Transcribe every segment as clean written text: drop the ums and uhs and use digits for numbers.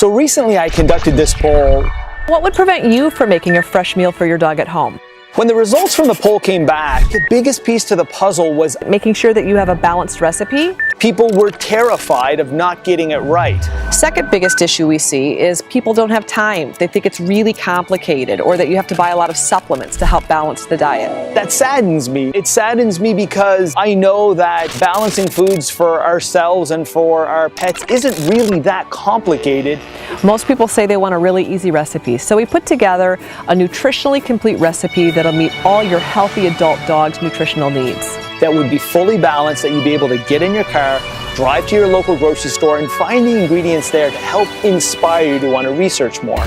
So recently I conducted this poll. What would prevent you from making a fresh meal for your dog at home? When the results from the poll came back, the biggest piece to the puzzle was Making sure that you have a balanced recipe. people were terrified of not getting it right. Second biggest issue we see is people don't have time. They think it's really complicated, or that you have to buy a lot of supplements to help balance the diet. That saddens me. It saddens me because I know that balancing foods for ourselves and for our pets isn't really that complicated. Most people say they want a really easy recipe, so we put together a nutritionally complete recipe that'll meet all your healthy adult dog's nutritional needs. That would be fully balanced, that you'd be able to get in your car, drive to your local grocery store, and find the ingredients there to help inspire you to want to research more.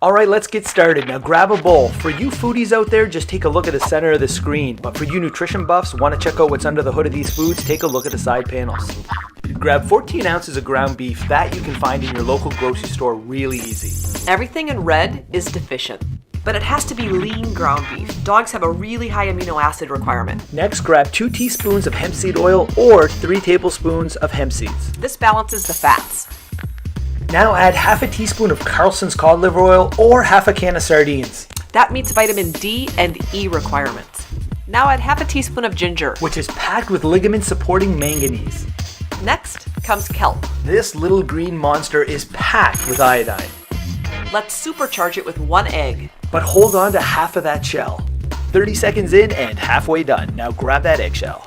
All right, let's get started. Now grab a bowl. For you foodies out there, just take a look at the center of the screen. But for you nutrition buffs, want to check out what's under the hood of these foods, take a look at the side panels. Grab 14 ounces of ground beef. That you can find in your local grocery store really easy. Everything in red is deficient, but it has to be lean ground beef. Dogs have a really high amino acid requirement. Next, grab 2 teaspoons of hemp seed oil or 3 tablespoons of hemp seeds. This balances the fats. Now add half a teaspoon of Carlson's cod liver oil or half a can of sardines, That meets vitamin D and E requirements. Now add half a teaspoon of ginger. which is packed with ligament-supporting manganese. Next comes kelp. This little green monster is packed with iodine. Let's supercharge it with 1 egg. But hold on to half of that shell. 30 seconds in and halfway done. Now grab that eggshell.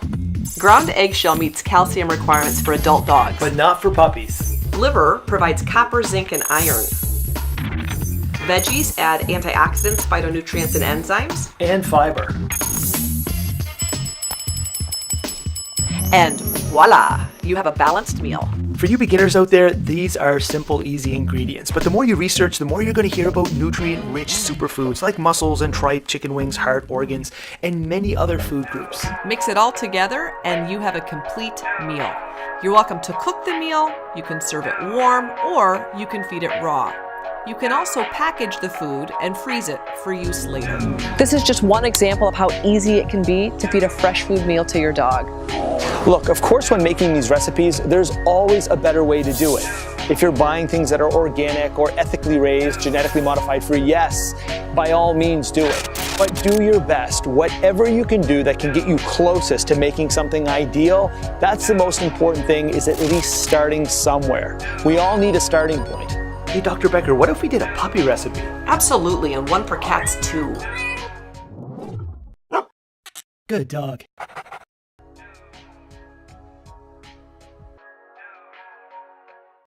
Ground eggshell meets calcium requirements for adult dogs. But not for puppies. Liver provides copper, zinc, and iron. Veggies add antioxidants, phytonutrients, and enzymes. And fiber. And voila, you have a balanced meal. For you beginners out there, these are simple, easy ingredients. But the more you research, the more you're going to hear about nutrient-rich superfoods like mussels and tripe, chicken wings, heart, organs, and many other food groups. Mix it all together and you have a complete meal. You're welcome to cook the meal, you can serve it warm, or you can feed it raw. You can also package the food and freeze it for use later. This is just one example of how easy it can be to feed a fresh food meal to your dog. Look, of course, when making these recipes, there's always a better way to do it. If you're buying things that are organic or ethically raised, genetically modified free, yes, by all means do it. But do your best. Whatever you can do that can get you closest to making something ideal, that's the most important thing, is at least starting somewhere. We all need a starting point. Hey, Dr. Becker, what if we did a puppy recipe? Absolutely, and one for cats too. Good dog.